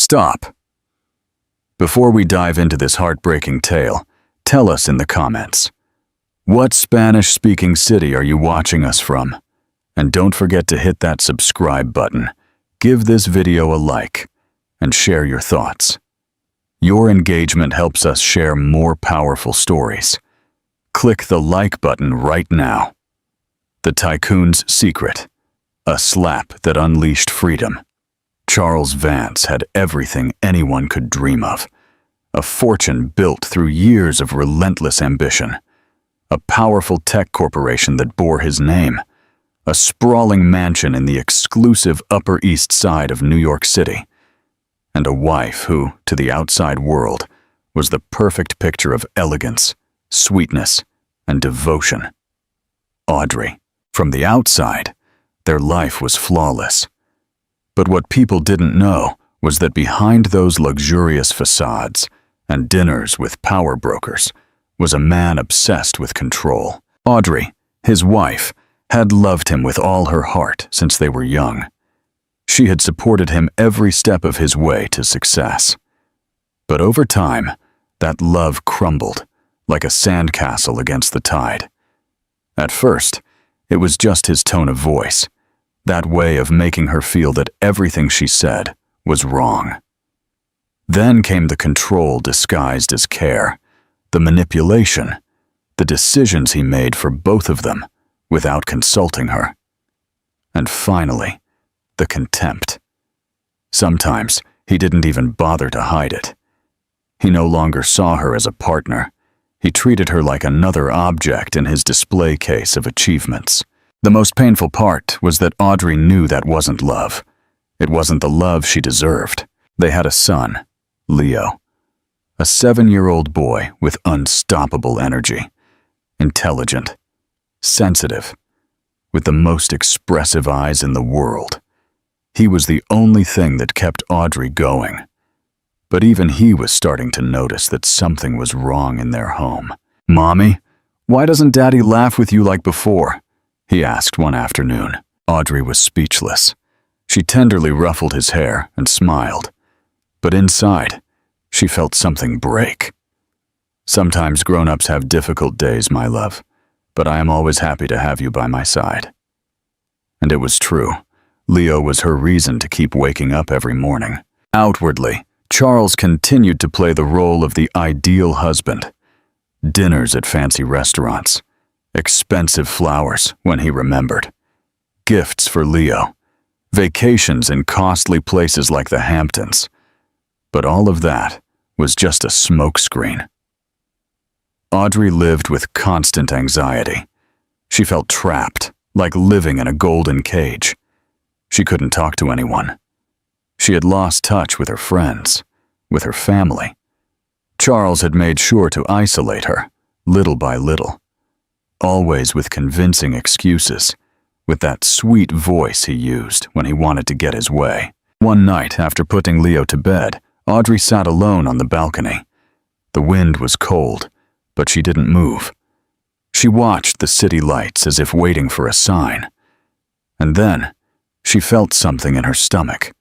Stop. Before we dive into this heartbreaking tale, tell us in the comments, what Spanish-speaking city are you watching us from? And don't forget to hit that subscribe button, give this video a like, and share your thoughts. Your engagement helps us share more powerful stories. Click the like button right now. The Tycoon's Secret, a slap that unleashed freedom. Charles Vance had everything anyone could dream of. A fortune built through years of relentless ambition. A powerful tech corporation that bore his name. A sprawling mansion in the exclusive Upper East Side of New York City. And a wife who, to the outside world, was the perfect picture of elegance, sweetness, and devotion. Audrey. From the outside, their life was flawless. But what people didn't know was that behind those luxurious facades and dinners with power brokers was a man obsessed with control. Audrey, his wife, had loved him with all her heart since they were young. She had supported him every step of his way to success. But over time, that love crumbled like a sandcastle against the tide. At first, it was just his tone of voice, that way of making her feel that everything she said was wrong. Then came the control disguised as care, the manipulation, the decisions he made for both of them without consulting her. And finally, the contempt. Sometimes he didn't even bother to hide it. He no longer saw her as a partner. He treated her like another object in his display case of achievements. The most painful part was that Audrey knew that wasn't love. It wasn't the love she deserved. They had a son, Leo. A 7-year-old boy with unstoppable energy. Intelligent. Sensitive. With the most expressive eyes in the world. He was the only thing that kept Audrey going. But even he was starting to notice that something was wrong in their home. "Mommy, why doesn't Daddy laugh with you like before?" he asked one afternoon. Audrey was speechless. She tenderly ruffled his hair and smiled. But inside, she felt something break. "Sometimes grown-ups have difficult days, my love, but I am always happy to have you by my side." And it was true. Leo was her reason to keep waking up every morning. Outwardly, Charles continued to play the role of the ideal husband. Dinners at fancy restaurants. Expensive flowers when he remembered. Gifts for Leo. Vacations in costly places like the Hamptons. But all of that was just a smokescreen. Audrey lived with constant anxiety. She felt trapped, like living in a golden cage. She couldn't talk to anyone. She had lost touch with her friends, with her family. Charles had made sure to isolate her, little by little. Always with convincing excuses, with that sweet voice he used when he wanted to get his way. One night, after putting Leo to bed, Audrey sat alone on the balcony. The wind was cold, but she didn't move. She watched the city lights as if waiting for a sign. And then, she felt something in her stomach.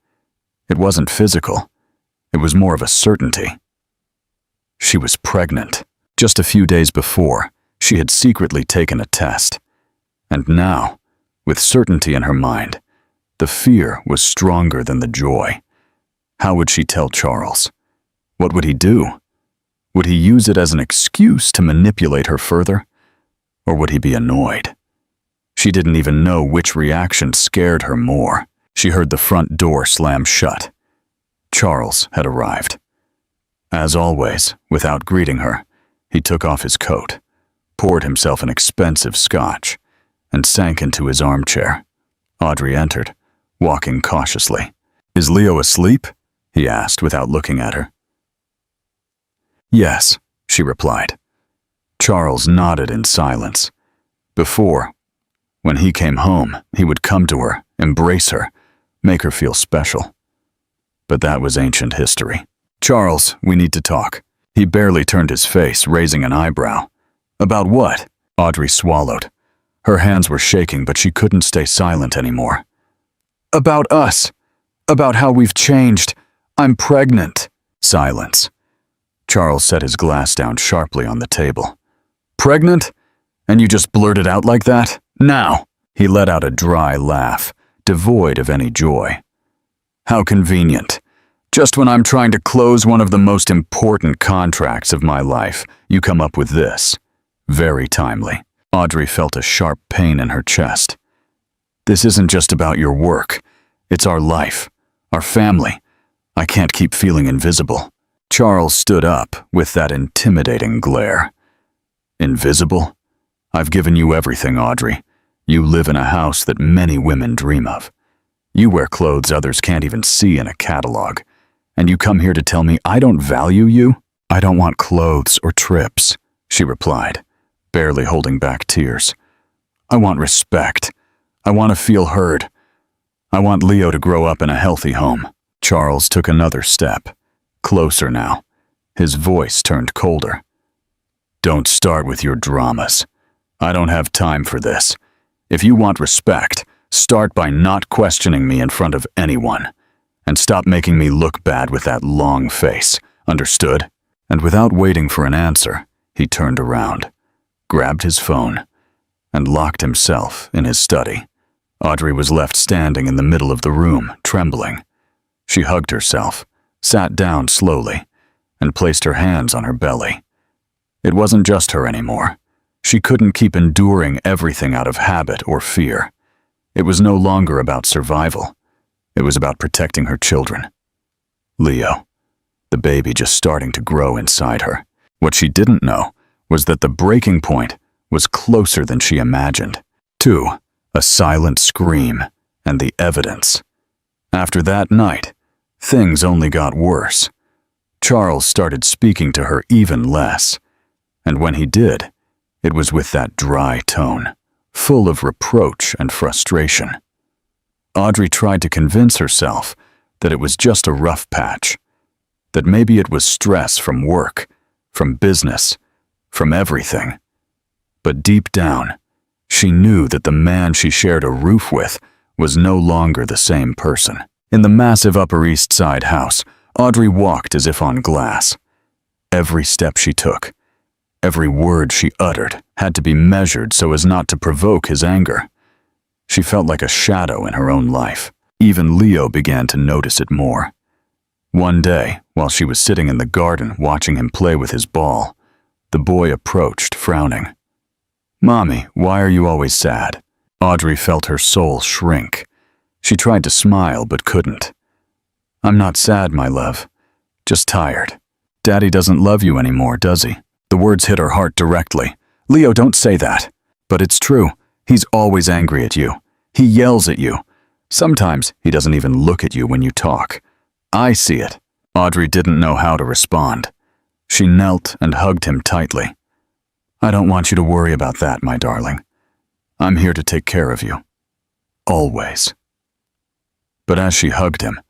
It wasn't physical. It was more of a certainty. She was pregnant. Just a few days before, she had secretly taken a test. And now, with certainty in her mind, the fear was stronger than the joy. How would she tell Charles? What would he do? Would he use it as an excuse to manipulate her further? Or would he be annoyed? She didn't even know which reaction scared her more. She heard the front door slam shut. Charles had arrived. As always, without greeting her, he took off his coat, poured himself an expensive scotch, and sank into his armchair. Audrey entered, walking cautiously. "Is Leo asleep?" he asked without looking at her. "Yes," she replied. Charles nodded in silence. Before, when he came home, he would come to her, embrace her, make her feel special. But that was ancient history. "Charles, we need to talk." He barely turned his face, raising an eyebrow. "About what?" Audrey swallowed. Her hands were shaking, but she couldn't stay silent anymore. "About us. About how we've changed. I'm pregnant. Silence. Charles set his glass down sharply on the table. Pregnant? And you just blurted out like that? Now! He let out a dry laugh, devoid of any joy. How convenient. Just when I'm trying to close one of the most important contracts of my life, you come up with this. Very timely. Audrey felt a sharp pain in her chest. This isn't just about your work. It's our life, our family. I can't keep feeling invisible. Charles stood up with that intimidating glare. Invisible? I've given you everything, Audrey. You live in a house that many women dream of. You wear clothes others can't even see in a catalog. And you come here to tell me I don't value you? I don't want clothes or trips, she replied, barely holding back tears. I want respect. I want to feel heard. I want Leo to grow up in a healthy home. Charles took another step, closer now. His voice turned colder. Don't start with your dramas. I don't have time for this. If you want respect, start by not questioning me in front of anyone. And stop making me look bad with that long face. Understood? And without waiting for an answer, he turned around, grabbed his phone, and locked himself in his study. Audrey was left standing in the middle of the room, trembling. She hugged herself, sat down slowly, and placed her hands on her belly. It wasn't just her anymore. She couldn't keep enduring everything out of habit or fear. It was no longer about survival. It was about protecting her children. Leo, the baby just starting to grow inside her. What she didn't know was that the breaking point was closer than she imagined. 2. A silent scream and the evidence. After that night, things only got worse. Charles started speaking to her even less. And when he did, it was with that dry tone, full of reproach and frustration. Audrey tried to convince herself that it was just a rough patch, that maybe it was stress from work, from business, from everything. But deep down, she knew that the man she shared a roof with was no longer the same person. In the massive Upper East Side house, Audrey walked as if on glass. Every step she took, every word she uttered had to be measured so as not to provoke his anger. She felt like a shadow in her own life. Even Leo began to notice it more. One day, while she was sitting in the garden watching him play with his ball, the boy approached, frowning. "Mommy, why are you always sad?" Audrey felt her soul shrink. She tried to smile but couldn't. "I'm not sad, my love. Just tired. Daddy doesn't love you anymore, does he?" The words hit her heart directly. "Leo, don't say that." "But it's true. He's always angry at you. He yells at you. Sometimes he doesn't even look at you when you talk. I see it." Audrey didn't know how to respond. She knelt and hugged him tightly. "I don't want you to worry about that, my darling. I'm here to take care of you. Always." But as she hugged him,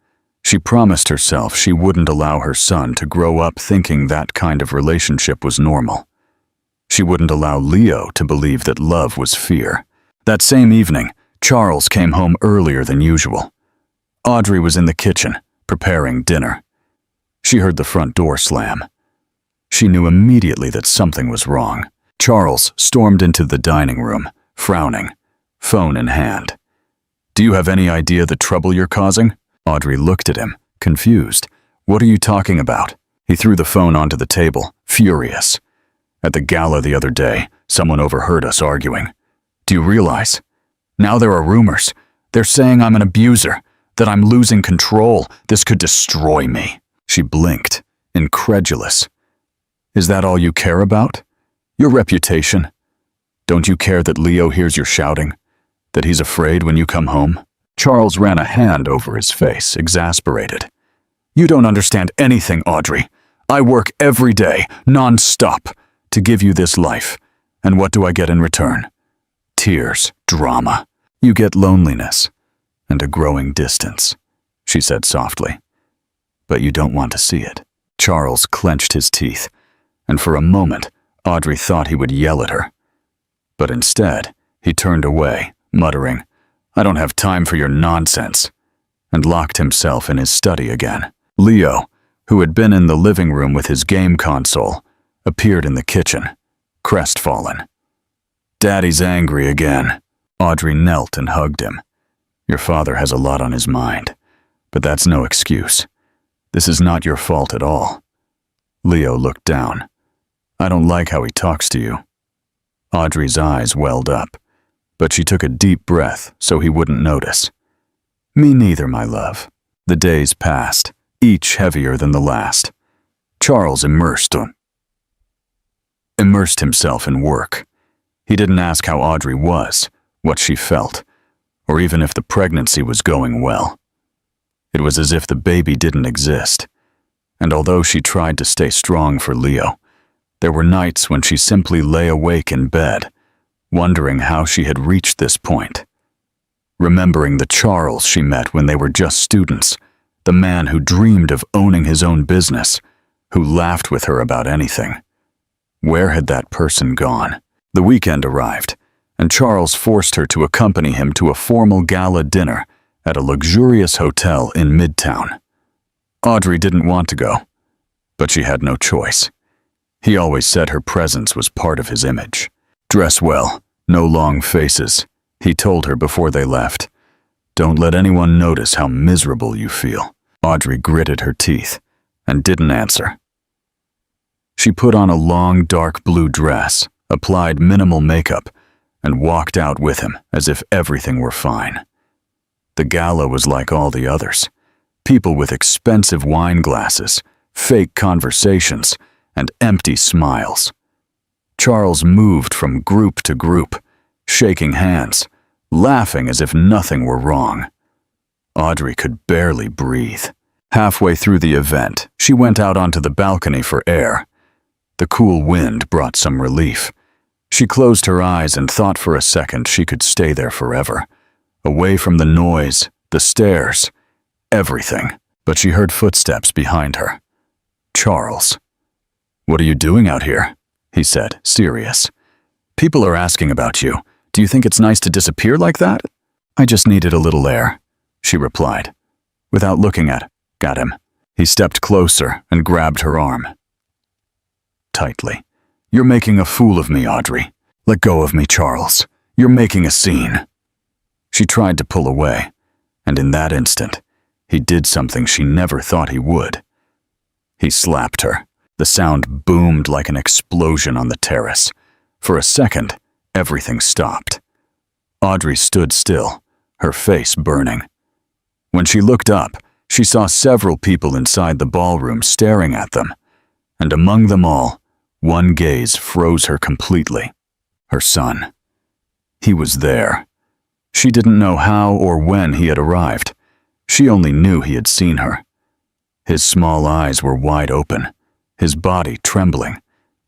she promised herself she wouldn't allow her son to grow up thinking that kind of relationship was normal. She wouldn't allow Leo to believe that love was fear. That same evening, Charles came home earlier than usual. Audrey was in the kitchen, preparing dinner. She heard the front door slam. She knew immediately that something was wrong. Charles stormed into the dining room, frowning, phone in hand. "Do you have any idea the trouble you're causing?" Audrey looked at him, confused. "What are you talking about?" He threw the phone onto the table, furious. "At the gala the other day, someone overheard us arguing. Do you realize? Now there are rumors. They're saying I'm an abuser, that I'm losing control. This could destroy me." She blinked, incredulous. "Is that all you care about? Your reputation? Don't you care that Leo hears your shouting? That he's afraid when you come home?" Charles ran a hand over his face, exasperated. "You don't understand anything, Audrey. I work every day, non-stop, to give you this life. And what do I get in return? Tears, drama. You get loneliness and a growing distance," she said softly. "But you don't want to see it." Charles clenched his teeth, and for a moment, Audrey thought he would yell at her. But instead, he turned away, muttering, "I don't have time for your nonsense," and locked himself in his study again. Leo, who had been in the living room with his game console, appeared in the kitchen, crestfallen. "Daddy's angry again." Audrey knelt and hugged him. "Your father has a lot on his mind, but that's no excuse. This is not your fault at all." Leo looked down. "I don't like how he talks to you." Audrey's eyes welled up, but she took a deep breath so he wouldn't notice. "Me neither, my love." The days passed, each heavier than the last. Charles immersed himself in work. He didn't ask how Audrey was, what she felt, or even if the pregnancy was going well. It was as if the baby didn't exist. And although she tried to stay strong for Leo, there were nights when she simply lay awake in bed, wondering how she had reached this point. Remembering the Charles she met when they were just students, the man who dreamed of owning his own business, who laughed with her about anything. Where had that person gone? The weekend arrived, and Charles forced her to accompany him to a formal gala dinner at a luxurious hotel in Midtown. Audrey didn't want to go, but she had no choice. He always said her presence was part of his image. "Dress well, no long faces," he told her before they left. "Don't let anyone notice how miserable you feel." Audrey gritted her teeth and didn't answer. She put on a long, dark blue dress, applied minimal makeup, and walked out with him as if everything were fine. The gala was like all the others. People with expensive wine glasses, fake conversations, and empty smiles. Charles moved from group to group, shaking hands, laughing as if nothing were wrong. Audrey could barely breathe. Halfway through the event, she went out onto the balcony for air. The cool wind brought some relief. She closed her eyes and thought for a second she could stay there forever, away from the noise, the stairs, everything. But she heard footsteps behind her. Charles. "What are you doing out here?" he said, serious. "People are asking about you. Do you think it's nice to disappear like that?" "I just needed a little air," she replied, without looking at him. He stepped closer and grabbed her arm tightly. "You're making a fool of me, Audrey. Let go of me, Charles. You're making a scene." She tried to pull away, and in that instant, he did something she never thought he would. He slapped her. The sound boomed like an explosion on the terrace. For a second, everything stopped. Audrey stood still, her face burning. When she looked up, she saw several people inside the ballroom staring at them, and among them all, one gaze froze her completely. Her son. He was there. She didn't know how or when he had arrived. She only knew he had seen her. His small eyes were wide open, his body trembling,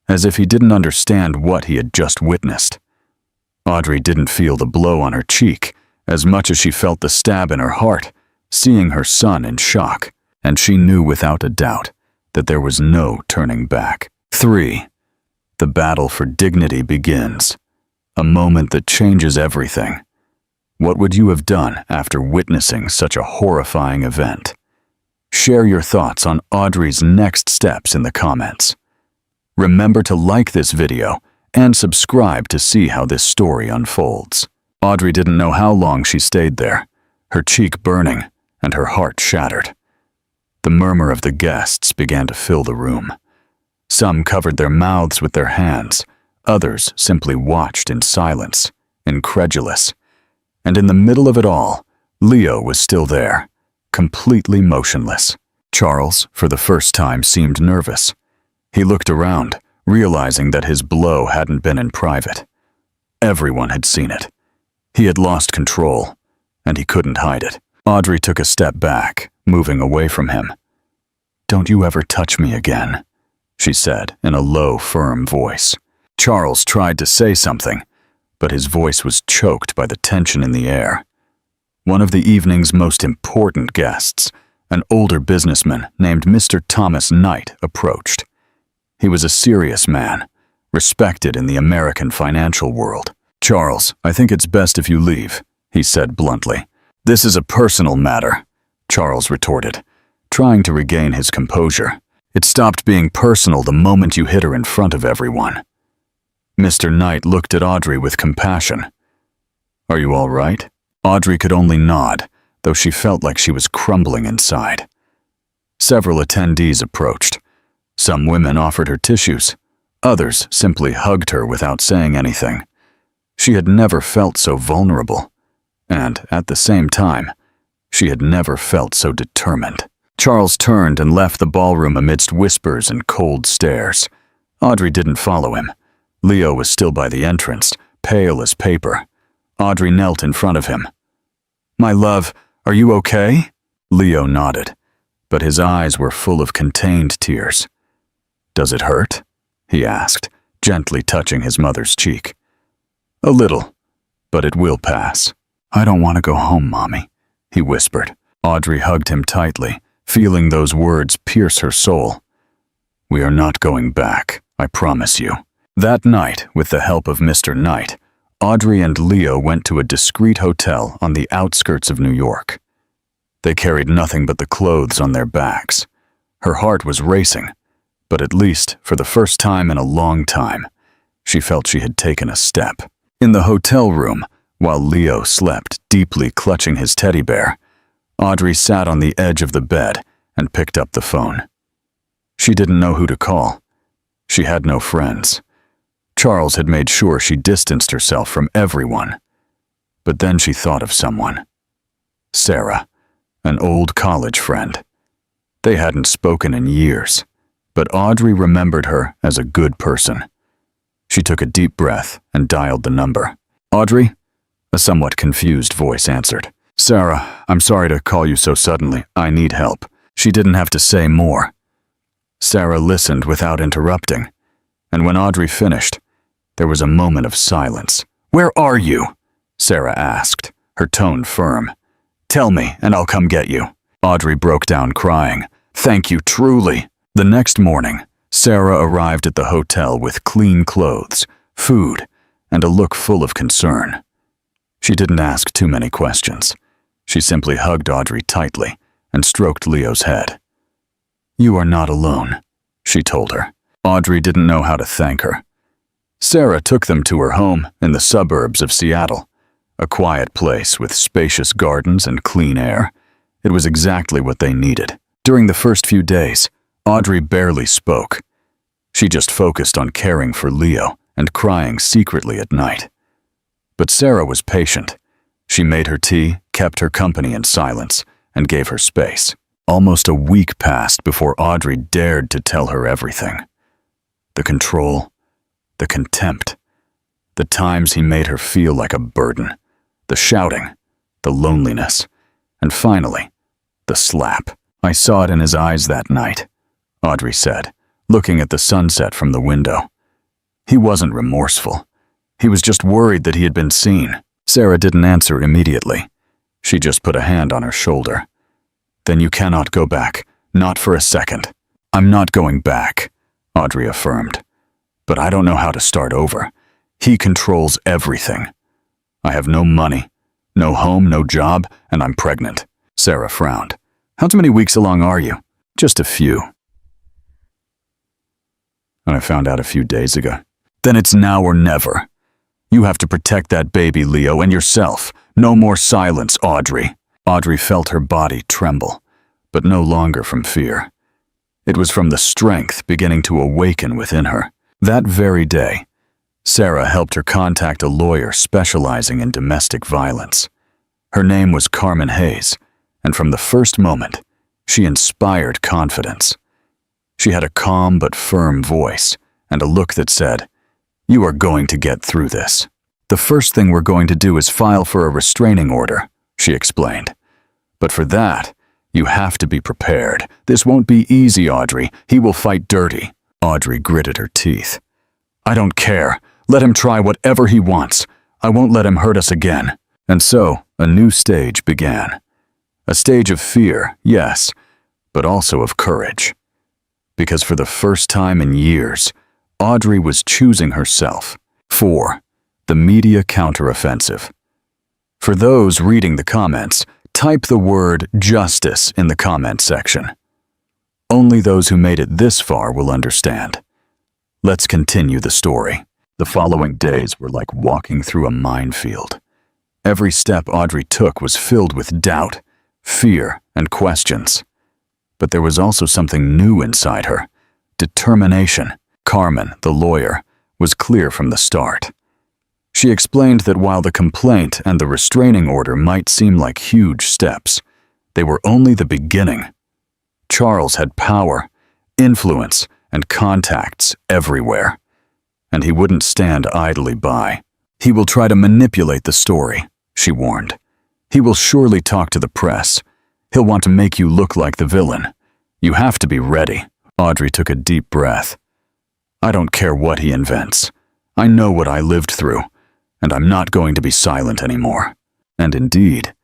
as if he didn't understand what he had just witnessed. Audrey didn't feel the blow on her cheek as much as she felt the stab in her heart, seeing her son in shock, and she knew without a doubt that there was no turning back. 3. The battle for dignity begins, a moment that changes everything. What would you have done after witnessing such a horrifying event? Share your thoughts on Audrey's next steps in the comments. Remember to like this video and subscribe to see how this story unfolds. Audrey didn't know how long she stayed there, her cheek burning and her heart shattered. The murmur of the guests began to fill the room. Some covered their mouths with their hands, others simply watched in silence, incredulous. And in the middle of it all, Leo was still there, completely motionless. Charles, for the first time, seemed nervous. He looked around, realizing that his blow hadn't been in private. Everyone had seen it. He had lost control, and he couldn't hide it. Audrey took a step back, moving away from him. "Don't you ever touch me again," she said in a low, firm voice. Charles tried to say something, but his voice was choked by the tension in the air. One of the evening's most important guests, an older businessman named Mr. Thomas Knight, approached. He was a serious man, respected in the American financial world. "Charles, I think it's best if you leave," he said bluntly. "This is a personal matter," Charles retorted, trying to regain his composure. It stopped being personal the moment you hit her in front of everyone. Mr. Knight looked at Audrey with compassion. "Are you all right?" Audrey could only nod, though she felt like she was crumbling inside. Several attendees approached. Some women offered her tissues. Others simply hugged her without saying anything. She had never felt so vulnerable. And, at the same time, she had never felt so determined. Charles turned and left the ballroom amidst whispers and cold stares. Audrey didn't follow him. Leo was still by the entrance, pale as paper. Audrey knelt in front of him. "My love, are you okay?" Leo nodded, but his eyes were full of contained tears. "Does it hurt?" he asked, gently touching his mother's cheek. "A little, but it will pass." "I don't want to go home, Mommy," he whispered. Audrey hugged him tightly, feeling those words pierce her soul. "We are not going back, I promise you." That night, with the help of Mr. Knight, Audrey and Leo went to a discreet hotel on the outskirts of New York. They carried nothing but the clothes on their backs. Her heart was racing, but at least, for the first time in a long time, she felt she had taken a step. In the hotel room, while Leo slept, deeply clutching his teddy bear, Audrey sat on the edge of the bed and picked up the phone. She didn't know who to call. She had no friends. Charles had made sure she distanced herself from everyone. But then she thought of someone. Sarah, an old college friend. They hadn't spoken in years, but Audrey remembered her as a good person. She took a deep breath and dialed the number. "Audrey?" A somewhat confused voice answered. "Sarah, I'm sorry to call you so suddenly. I need help." She didn't have to say more. Sarah listened without interrupting, and when Audrey finished, there was a moment of silence. "Where are you?" Sarah asked, her tone firm. "Tell me, and I'll come get you." Audrey broke down crying. "Thank you, truly." The next morning, Sarah arrived at the hotel with clean clothes, food, and a look full of concern. She didn't ask too many questions. She simply hugged Audrey tightly and stroked Leo's head. "You are not alone," she told her. Audrey didn't know how to thank her. Sarah took them to her home in the suburbs of Seattle, a quiet place with spacious gardens and clean air. It was exactly what they needed. During the first few days, Audrey barely spoke. She just focused on caring for Leo and crying secretly at night. But Sarah was patient. She made her tea, kept her company in silence, and gave her space. Almost a week passed before Audrey dared to tell her everything. The control, the contempt, the times he made her feel like a burden, the shouting, the loneliness, and finally, the slap. "I saw it in his eyes that night," Audrey said, looking at the sunset from the window. "He wasn't remorseful. He was just worried that he had been seen." Sarah didn't answer immediately. She just put a hand on her shoulder. "Then you cannot go back, not for a second." "I'm not going back," Audrey affirmed. "But I don't know how to start over. He controls everything. I have no money, no home, no job, and I'm pregnant." Sarah frowned. "How many weeks along are you?" "Just a few." "And I found out a few days ago." "Then it's now or never. You have to protect that baby, Leo, and yourself. No more silence, Audrey." Audrey felt her body tremble, but no longer from fear. It was from the strength beginning to awaken within her. That very day, Sarah helped her contact a lawyer specializing in domestic violence. Her name was Carmen Hayes, and from the first moment, she inspired confidence. She had a calm but firm voice and a look that said, "You are going to get through this. The first thing we're going to do is file for a restraining order," she explained. "But for that, you have to be prepared. This won't be easy, Audrey. He will fight dirty." Audrey gritted her teeth. "I don't care. Let him try whatever he wants. I won't let him hurt us again." And so, a new stage began. A stage of fear, yes, but also of courage. Because for the first time in years, Audrey was choosing herself. 4. The media counteroffensive. For those reading the comments, type the word justice in the comment section. Only those who made it this far will understand. Let's continue the story. The following days were like walking through a minefield. Every step Audrey took was filled with doubt, fear, and questions. But there was also something new inside her: determination. Carmen, the lawyer, was clear from the start. She explained that while the complaint and the restraining order might seem like huge steps, they were only the beginning. Charles had power, influence, and contacts everywhere, and he wouldn't stand idly by. He will try to manipulate the story, she warned. He will surely talk to the press. He'll want to make you look like the villain. You have to be ready. Audrey took a deep breath. I don't care what he invents. I know what I lived through, and I'm not going to be silent anymore. And indeed,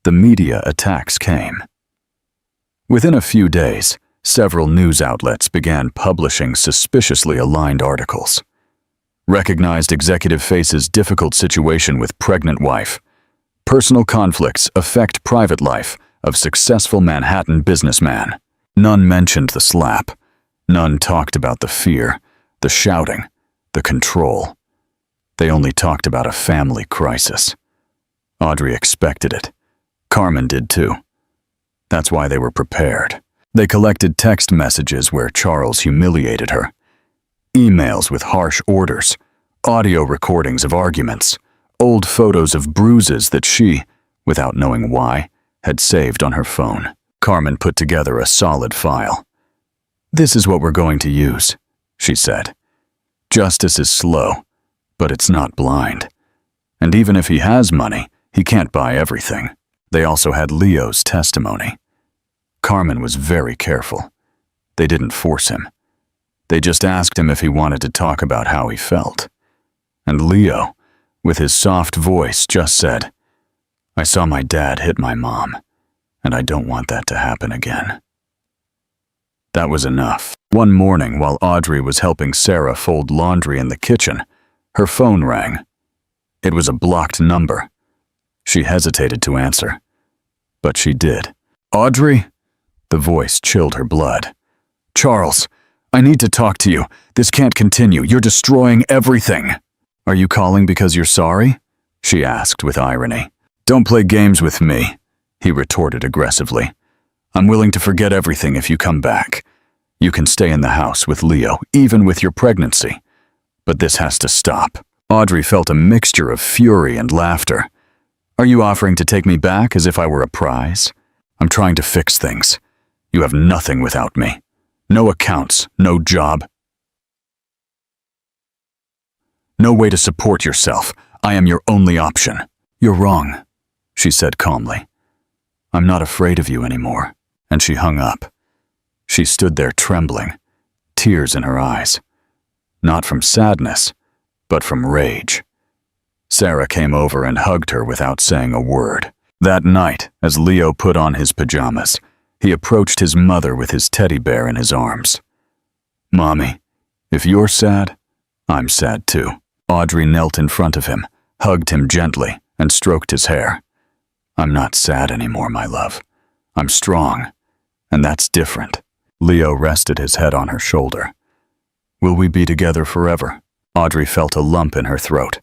the media attacks came. Within a few days, several news outlets began publishing suspiciously aligned articles. Recognized executive faces difficult situation with pregnant wife. Personal conflicts affect private life of successful Manhattan businessman. None mentioned the slap. None talked about the fear, the shouting, the control. They only talked about a family crisis. Audrey expected it. Carmen did too. That's why they were prepared. They collected text messages where Charles humiliated her, emails with harsh orders, audio recordings of arguments, old photos of bruises that she, without knowing why, had saved on her phone. Carmen put together a solid file. This is what we're going to use, she said. Justice is slow, but it's not blind. And even if he has money, he can't buy everything. They also had Leo's testimony. Carmen was very careful. They didn't force him. They just asked him if he wanted to talk about how he felt. And Leo, with his soft voice, just said, I saw my dad hit my mom, and I don't want that to happen again. That was enough. One morning, while Audrey was helping Sarah fold laundry in the kitchen, her phone rang. It was a blocked number. She hesitated to answer, but she did. Audrey? The voice chilled her blood. Charles, I need to talk to you. This can't continue. You're destroying everything. Are you calling because you're sorry? She asked with irony. Don't play games with me, he retorted aggressively. I'm willing to forget everything if you come back. You can stay in the house with Leo, even with your pregnancy. But this has to stop. Audrey felt a mixture of fury and laughter. Are you offering to take me back as if I were a prize? I'm trying to fix things. You have nothing without me. No accounts, no job. No way to support yourself. I am your only option. You're wrong, she said calmly. I'm not afraid of you anymore. And she hung up. She stood there trembling, tears in her eyes. Not from sadness, but from rage. Sarah came over and hugged her without saying a word. That night, as Leo put on his pajamas, he approached his mother with his teddy bear in his arms. Mommy, if you're sad, I'm sad too. Audrey knelt in front of him, hugged him gently, and stroked his hair. I'm not sad anymore, my love. I'm strong, and that's different. Leo rested his head on her shoulder. Will we be together forever? Audrey felt a lump in her throat.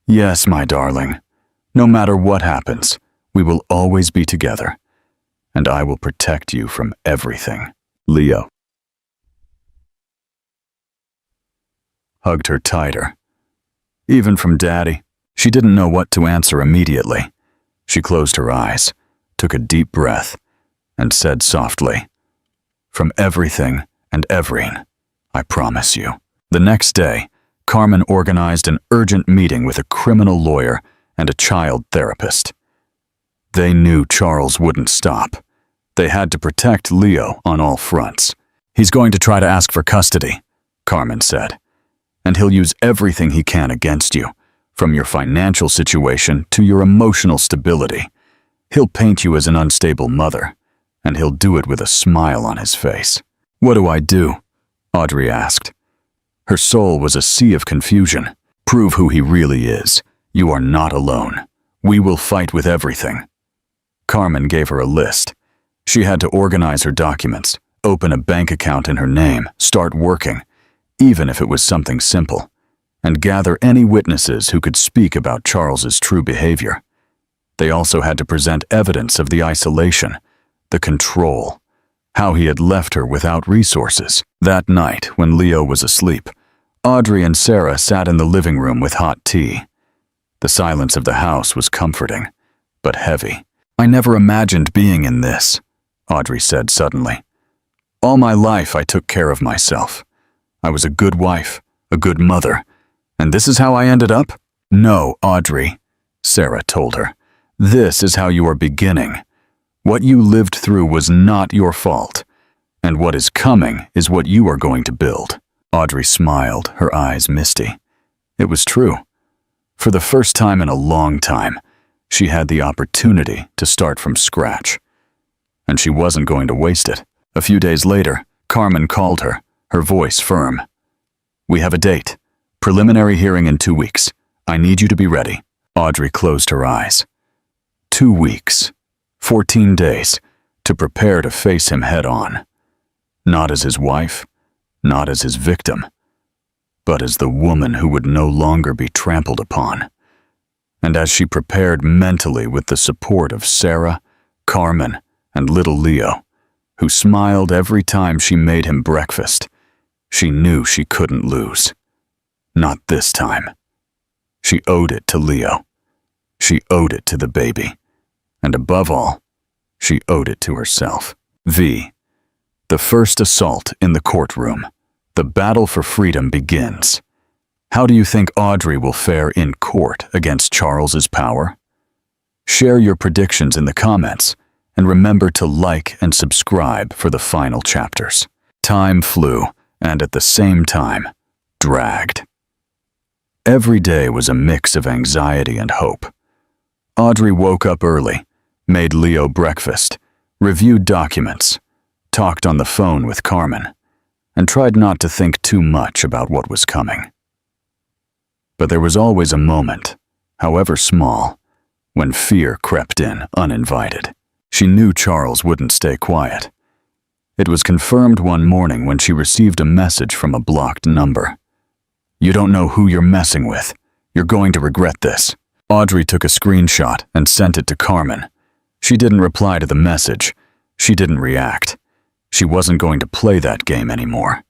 Yes, my darling. No matter what happens, we will always be together, and I will protect you from everything. Leo hugged her tighter. Even from Daddy. She didn't know what to answer immediately. She closed her eyes, took a deep breath, and said softly, From everything and everything, I promise you. The next day, Carmen organized an urgent meeting with a criminal lawyer and a child therapist. They knew Charles wouldn't stop. They had to protect Leo on all fronts. He's going to try to ask for custody, Carmen said, and he'll use everything he can against you, from your financial situation to your emotional stability. He'll paint you as an unstable mother, and he'll do it with a smile on his face. What do I do? Audrey asked. Her soul was a sea of confusion. Prove who he really is. You are not alone. We will fight with everything. Carmen gave her a list. She had to organize her documents, open a bank account in her name, start working, even if it was something simple, and gather any witnesses who could speak about Charles's true behavior. They also had to present evidence of the isolation, the control, how he had left her without resources. That night, when Leo was asleep, Audrey and Sarah sat in the living room with hot tea. The silence of the house was comforting, but heavy. "I never imagined being in this," Audrey said suddenly. "All my life I took care of myself. I was a good wife, a good mother, and this is how I ended up?" "No, Audrey," Sarah told her. "This is how you are beginning. What you lived through was not your fault, and what is coming is what you are going to build." Audrey smiled, her eyes misty. It was true. For the first time in a long time, she had the opportunity to start from scratch. And she wasn't going to waste it. A few days later, Carmen called her, her voice firm. "We have a date. Preliminary hearing in 2 weeks. I need you to be ready." Audrey closed her eyes. 2 weeks, 14 days, to prepare to face him head-on. Not as his wife, not as his victim, but as the woman who would no longer be trampled upon. And as she prepared mentally with the support of Sarah, Carmen, and little Leo, who smiled every time she made him breakfast, she knew she couldn't lose. Not this time. She owed it to Leo. She owed it to the baby. And above all, she owed it to herself. The first assault in the courtroom. The battle for freedom begins. How do you think Audrey will fare in court against Charles's power? Share your predictions in the comments, and remember to like and subscribe for the final chapters. Time flew, and at the same time, dragged. Every day was a mix of anxiety and hope. Audrey woke up early, made Leo breakfast, reviewed documents, talked on the phone with Carmen, and tried not to think too much about what was coming. But there was always a moment, however small, when fear crept in uninvited. She knew Charles wouldn't stay quiet. It was confirmed one morning when she received a message from a blocked number. "You don't know who you're messing with. You're going to regret this." Audrey took a screenshot and sent it to Carmen. She didn't reply to the message. She didn't react. She wasn't going to play that game anymore.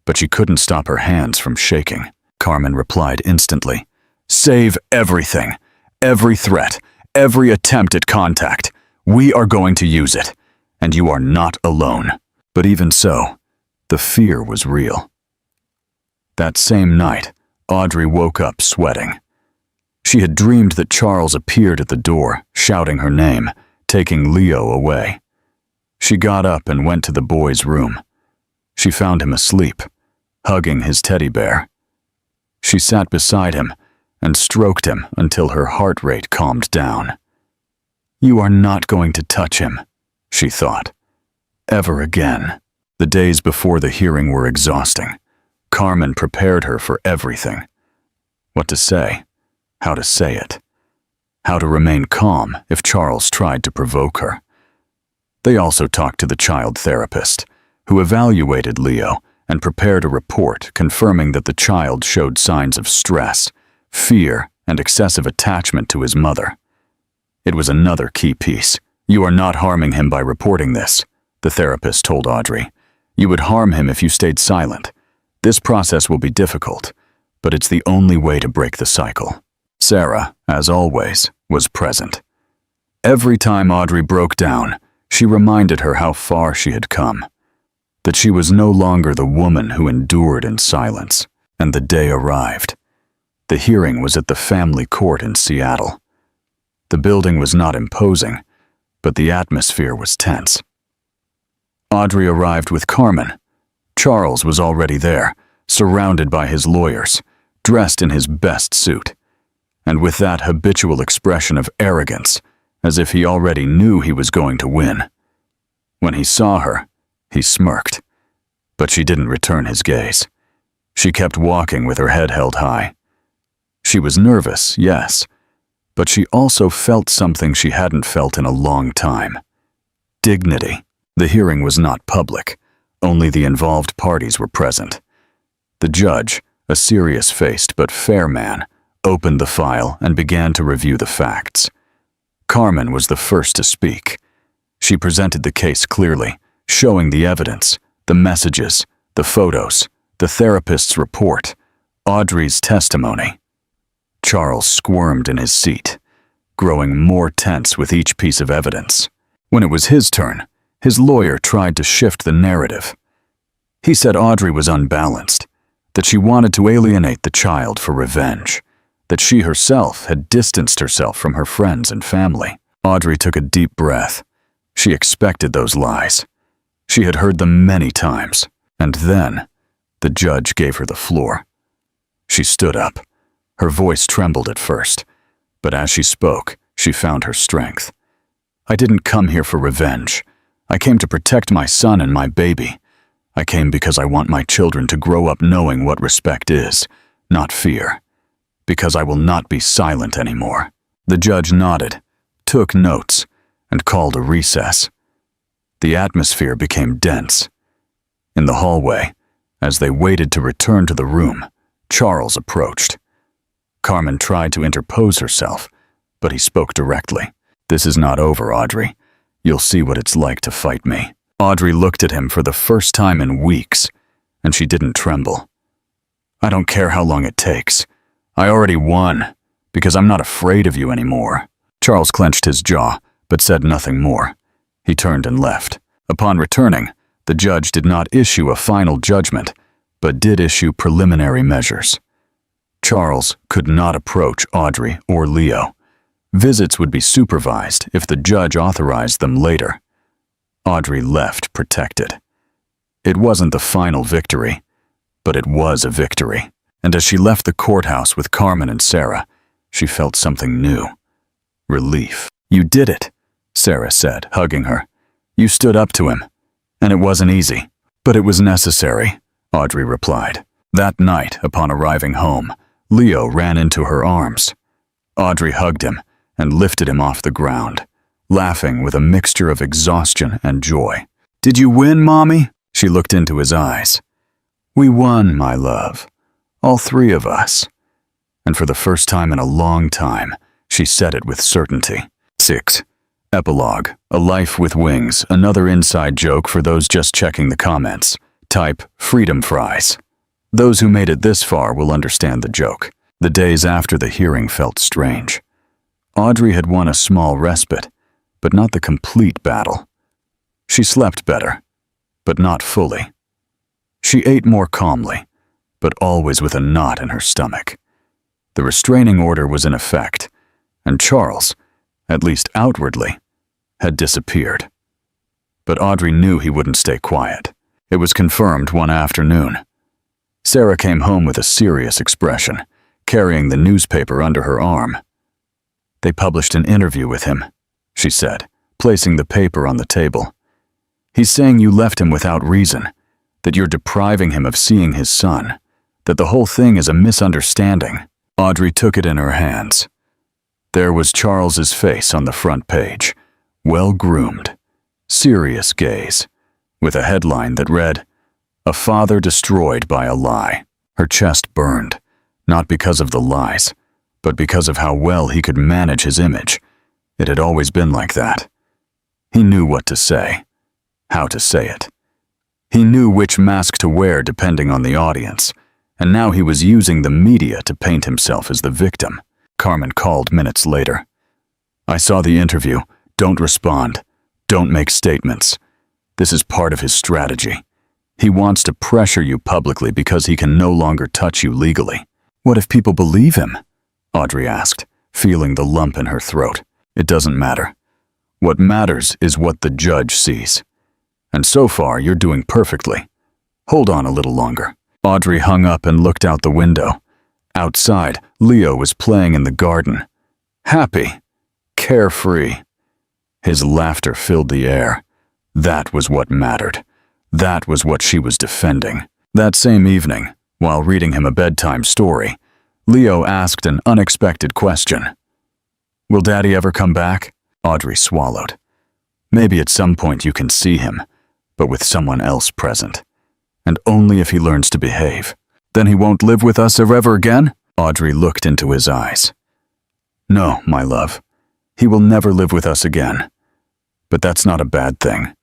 But she couldn't stop her hands from shaking. Carmen replied instantly. "Save everything. Every threat. Every attempt at contact. We are going to use it. And you are not alone." But even so, the fear was real. That same night, Audrey woke up sweating. She had dreamed that Charles appeared at the door, shouting her name, taking Leo away. She got up and went to the boy's room. She found him asleep, hugging his teddy bear. She sat beside him and stroked him until her heart rate calmed down. "You are not going to touch him," she thought. "Ever again." The days before the hearing were exhausting. Carmen prepared her for everything. What to say, how to say it, how to remain calm if Charles tried to provoke her. They also talked to the child therapist, who evaluated Leo and prepared a report confirming that the child showed signs of stress, fear, and excessive attachment to his mother. It was another key piece. "You are not harming him by reporting this," the therapist told Audrey. "You would harm him if you stayed silent. This process will be difficult, but it's the only way to break the cycle." Sarah, as always, was present. Every time Audrey broke down, she reminded her how far she had come, that she was no longer the woman who endured in silence. And the day arrived. The hearing was at the family court in Seattle. The building was not imposing, but the atmosphere was tense. Audrey arrived with Carmen. Charles was already there, surrounded by his lawyers, dressed in his best suit, and with that habitual expression of arrogance, as if he already knew he was going to win. When he saw her, he smirked, but she didn't return his gaze. She kept walking with her head held high. She was nervous, yes, but she also felt something she hadn't felt in a long time. Dignity. The hearing was not public, Only the involved parties were present. The judge, a serious-faced but fair man, opened the file and began to review the facts. Carmen was the first to speak. She presented the case clearly, showing the evidence, the messages, the photos, the therapist's report, Audrey's testimony. Charles squirmed in his seat, growing more tense with each piece of evidence. When it was his turn, his lawyer tried to shift the narrative. He said Audrey was unbalanced, that she wanted to alienate the child for revenge, that she herself had distanced herself from her friends and family. Audrey took a deep breath. She expected those lies. She had heard them many times. And then, the judge gave her the floor. She stood up. Her voice trembled at first, but as she spoke, she found her strength. I didn't come here for revenge. I came to protect my son and my baby. I came because I want my children to grow up knowing what respect is, not fear. Because I will not be silent anymore. The judge nodded, took notes, and called a recess. The atmosphere became dense. In the hallway, as they waited to return to the room, Charles approached. Carmen tried to interpose herself, but he spoke directly. This is not over, Audrey. You'll see what it's like to fight me. Audrey looked at him for the first time in weeks, and she didn't tremble. I don't care how long it takes. I already won, because I'm not afraid of you anymore. Charles clenched his jaw, but said nothing more. He turned and left. Upon returning, the judge did not issue a final judgment, but did issue preliminary measures. Charles could not approach Audrey or Leo. Visits would be supervised if the judge authorized them later. Audrey left protected. It wasn't the final victory, but it was a victory. And as she left the courthouse with Carmen and Sarah, she felt something new. Relief. You did it, Sarah said, hugging her. You stood up to him. And it wasn't easy. But it was necessary, Audrey replied. That night, upon arriving home, Leo ran into her arms. Audrey hugged him and lifted him off the ground, laughing with a mixture of exhaustion and joy. Did you win, Mommy? She looked into his eyes. We won, my love. All three of us. And for the first time in a long time, she said it with certainty. 6. Epilogue. A Life with Wings. Another inside joke for those just checking the comments. Type freedom fries. Those who made it this far will understand the joke. The days after the hearing felt strange. Audrey had won a small respite, but not the complete battle. She slept better, but not fully. She ate more calmly, but always with a knot in her stomach. The restraining order was in effect, and Charles, at least outwardly, had disappeared. But Audrey knew he wouldn't stay quiet. It was confirmed one afternoon. Sarah came home with a serious expression, carrying the newspaper under her arm. They published an interview with him, she said, placing the paper on the table. He's saying you left him without reason, that you're depriving him of seeing his son, that the whole thing is a misunderstanding. Audrey took it in her hands. There was Charles's face on the front page, well-groomed, serious gaze, with a headline that read, "A father destroyed by a lie." Her chest burned, not because of the lies, but because of how well he could manage his image. It had always been like that. He knew what to say, how to say it. He knew which mask to wear depending on the audience, and now he was using the media to paint himself as the victim. Carmen called minutes later. I saw the interview. Don't respond. Don't make statements. This is part of his strategy. He wants to pressure you publicly because he can no longer touch you legally. What if people believe him? Audrey asked, feeling the lump in her throat. It doesn't matter. What matters is what the judge sees. And so far, you're doing perfectly. Hold on a little longer. Audrey hung up and looked out the window. Outside, Leo was playing in the garden. Happy. Carefree. His laughter filled the air. That was what mattered. That was what she was defending. That same evening, while reading him a bedtime story, Leo asked an unexpected question. Will Daddy ever come back? Audrey swallowed. Maybe at some point you can see him, but with someone else present. And only if he learns to behave. Then he won't live with us ever again? Audrey looked into his eyes. No, my love. He will never live with us again. But that's not a bad thing.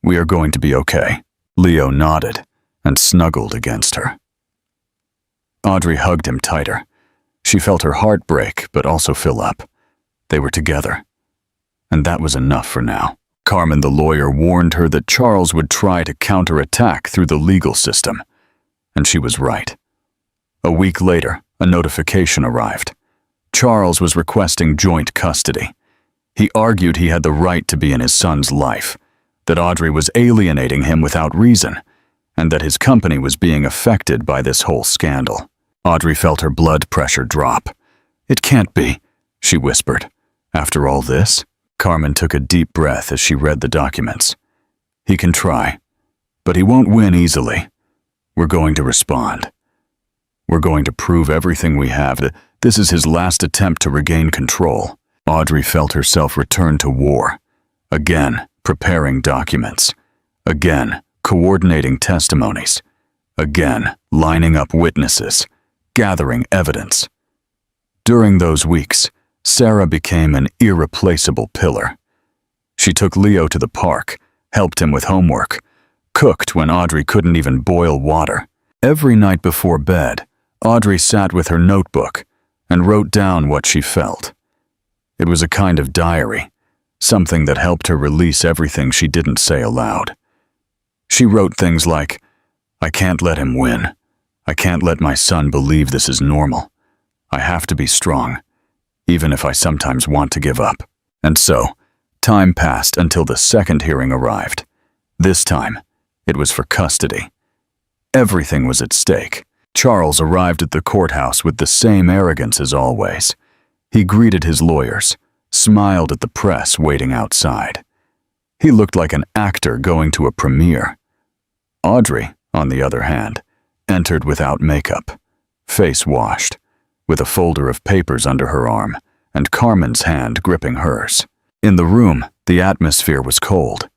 We are going to be okay. Leo nodded and snuggled against her. Audrey hugged him tighter. She felt her heart break, but also fill up. They were together. And that was enough for now. Carmen, the lawyer, warned her that Charles would try to counterattack through the legal system. And she was right. A week later, a notification arrived. Charles was requesting joint custody. He argued he had the right to be in his son's life, that Audrey was alienating him without reason, and that his company was being affected by this whole scandal. Audrey felt her blood pressure drop. It can't be, she whispered. After all this? Carmen took a deep breath as she read the documents. He can try, but he won't win easily. We're going to respond. We're going to prove everything we have that this is his last attempt to regain control. Audrey felt herself return to war. Again, preparing documents. Again, coordinating testimonies. Again, lining up witnesses. Gathering evidence. During those weeks, Sarah became an irreplaceable pillar. She took Leo to the park, helped him with homework, cooked when Audrey couldn't even boil water. Every night before bed, Audrey sat with her notebook and wrote down what she felt. It was a kind of diary, something that helped her release everything she didn't say aloud. She wrote things like, I can't let him win. I can't let my son believe this is normal. I have to be strong, even if I sometimes want to give up. And so, time passed until the second hearing arrived. This time, it was for custody. Everything was at stake. Charles arrived at the courthouse with the same arrogance as always. He greeted his lawyers, smiled at the press waiting outside. He looked like an actor going to a premiere. Audrey, on the other hand, entered without makeup, face washed, with a folder of papers under her arm and Carmen's hand gripping hers. In the room, the atmosphere was cold.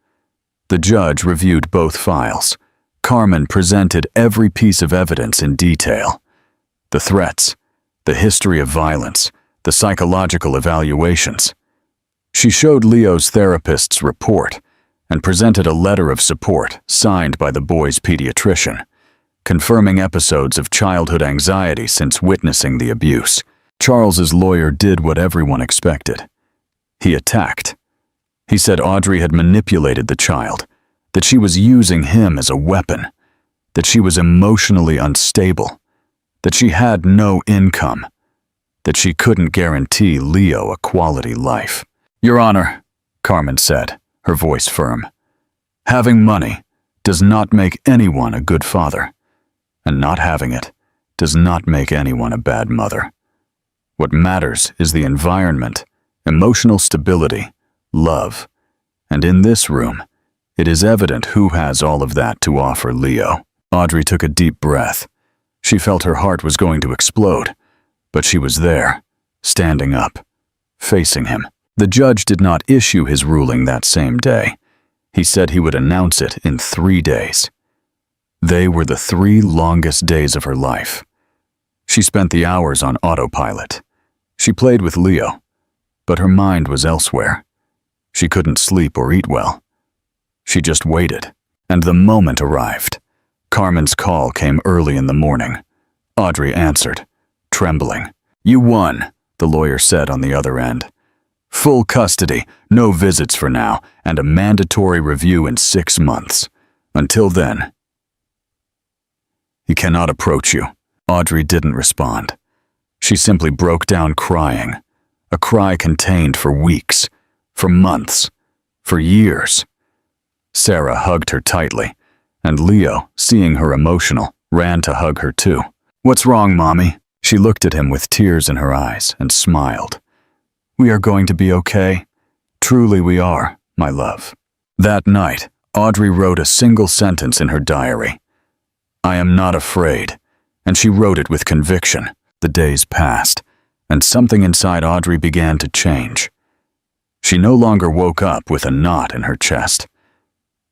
The judge reviewed both files. Carmen presented every piece of evidence in detail. The threats, the history of violence, the psychological evaluations. She showed Leo's therapist's report and presented a letter of support signed by the boy's pediatrician, confirming episodes of childhood anxiety since witnessing the abuse. Charles's lawyer did what everyone expected. He attacked. He said Audrey had manipulated the child, that she was using him as a weapon, that she was emotionally unstable, that she had no income, that she couldn't guarantee Leo a quality life. Your Honor, Carmen said, her voice firm, having money does not make anyone a good father, and not having it does not make anyone a bad mother. What matters is the environment, emotional stability, love, and in this room, it is evident who has all of that to offer Leo. Audrey took a deep breath. She felt her heart was going to explode, but she was there, standing up, facing him. The judge did not issue his ruling that same day. He said he would announce it in 3 days. They were the 3 longest days of her life. She spent the hours on autopilot. She played with Leo, but her mind was elsewhere. She couldn't sleep or eat well. She just waited, and the moment arrived. Carmen's call came early in the morning. Audrey answered, trembling. You won, the lawyer said on the other end. Full custody, no visits for now, and a mandatory review in 6 months. Until then, he cannot approach you. Audrey didn't respond. She simply broke down crying, a cry contained for weeks, for months, for years. Sarah hugged her tightly, and Leo, seeing her emotional, ran to hug her too. What's wrong, Mommy? She looked at him with tears in her eyes and smiled. We are going to be okay. Truly we are, my love. That night, Audrey wrote a single sentence in her diary. I am not afraid, and she wrote it with conviction. The days passed, and something inside Audrey began to change. She no longer woke up with a knot in her chest.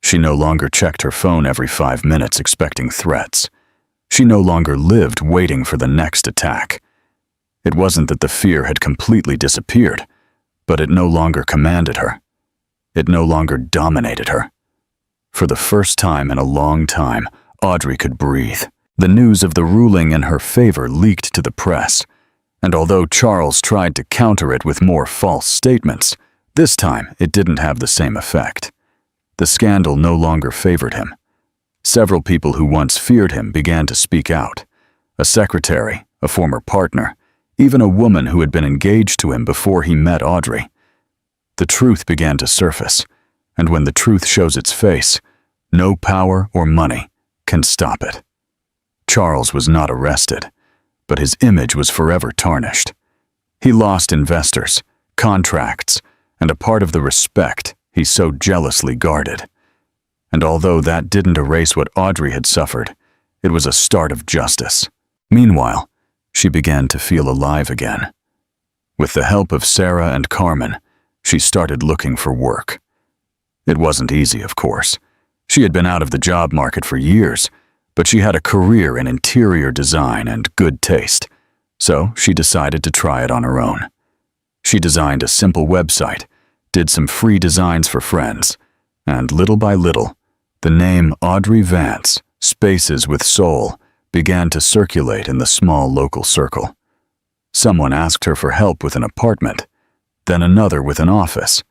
She no longer checked her phone every 5 minutes expecting threats. She no longer lived waiting for the next attack. It wasn't that the fear had completely disappeared, but it no longer commanded her. It no longer dominated her. For the first time in a long time, Audrey could breathe. The news of the ruling in her favor leaked to the press, and although Charles tried to counter it with more false statements, this time it didn't have the same effect. The scandal no longer favored him. Several people who once feared him began to speak out. A secretary, a former partner, even a woman who had been engaged to him before he met Audrey. The truth began to surface, and when the truth shows its face, no power or money can stop it. Charles was not arrested, but his image was forever tarnished. He lost investors, contracts, and a part of the respect he so jealously guarded. And although that didn't erase what Audrey had suffered, it was a start of justice. Meanwhile, she began to feel alive again. With the help of Sarah and Carmen, she started looking for work. It wasn't easy, of course. She had been out of the job market for years, but she had a career in interior design and good taste, so she decided to try it on her own. She designed a simple website, did some free designs for friends, and little by little, the name Audrey Vance, Spaces with Soul, began to circulate in the small local circle. Someone asked her for help with an apartment, then another with an office,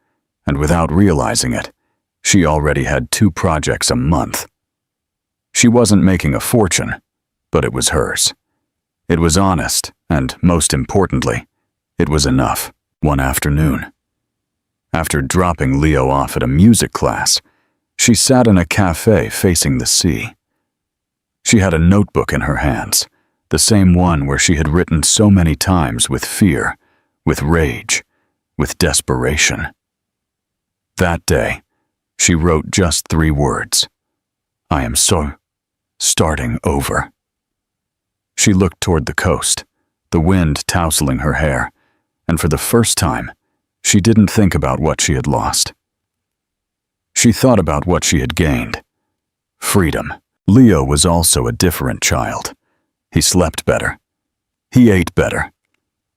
and without realizing it, she already had 2 projects a month. She wasn't making a fortune, but it was hers. It was honest, and most importantly, it was enough. One afternoon, after dropping Leo off at a music class, she sat in a cafe facing the sea. She had a notebook in her hands, the same one where she had written so many times with fear, with rage, with desperation. That day, she wrote just 3 words. I am so starting over. She looked toward the coast, the wind tousling her hair, and for the first time, she didn't think about what she had lost. She thought about what she had gained. Freedom. Leo was also a different child. He slept better. He ate better.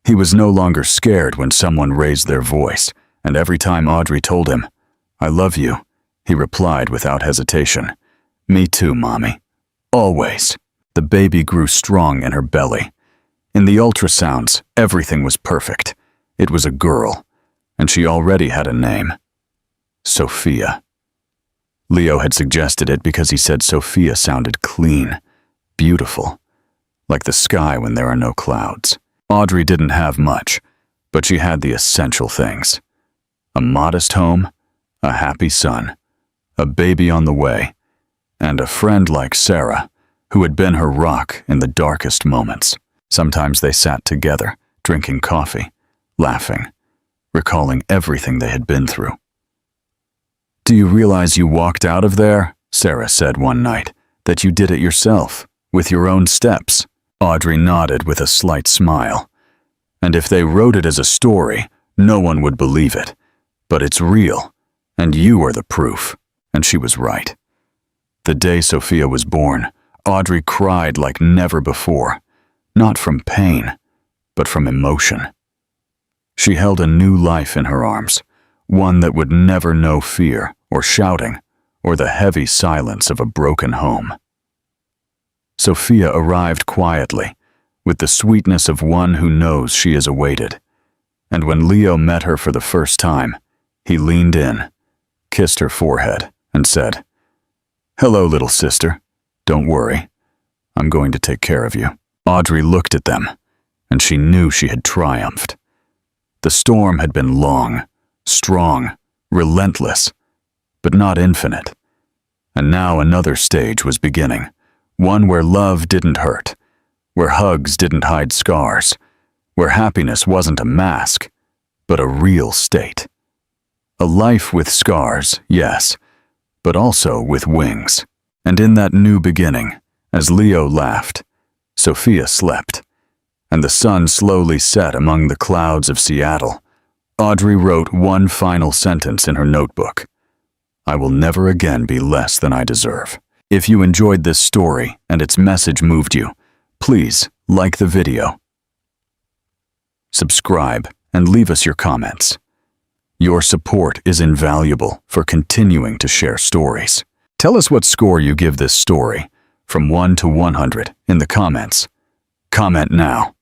He was no longer scared when someone raised their voice, and every time Audrey told him, I love you, he replied without hesitation, Me too, Mommy. Always. The baby grew strong in her belly. In the ultrasounds, everything was perfect. It was a girl, and she already had a name. Sophia. Leo had suggested it because he said Sophia sounded clean, beautiful, like the sky when there are no clouds. Audrey didn't have much, but she had the essential things. A modest home, a happy son, a baby on the way, and a friend like Sarah, who had been her rock in the darkest moments. Sometimes they sat together, drinking coffee, laughing, recalling everything they had been through. Do you realize you walked out of there? Sarah said one night, that you did it yourself, with your own steps. Audrey nodded with a slight smile. And if they wrote it as a story, no one would believe it. But it's real, and you are the proof. And she was right. The day Sophia was born, Audrey cried like never before, not from pain, but from emotion. She held a new life in her arms, one that would never know fear or shouting or the heavy silence of a broken home. Sophia arrived quietly, with the sweetness of one who knows she is awaited. And when Leo met her for the first time, he leaned in, kissed her forehead, and said, Hello, little sister. Don't worry. I'm going to take care of you. Audrey looked at them, and she knew she had triumphed. The storm had been long, strong, relentless, but not infinite. And now another stage was beginning, one where love didn't hurt, where hugs didn't hide scars, where happiness wasn't a mask, but a real state. A life with scars, yes, but also with wings. And in that new beginning, as Leo laughed, Sophia slept, and the sun slowly set among the clouds of Seattle, Audrey wrote one final sentence in her notebook. I will never again be less than I deserve. If you enjoyed this story and its message moved you, please like the video, subscribe, and leave us your comments. Your support is invaluable for continuing to share stories. Tell us what score you give this story, from 1 to 100, in the comments. Comment now.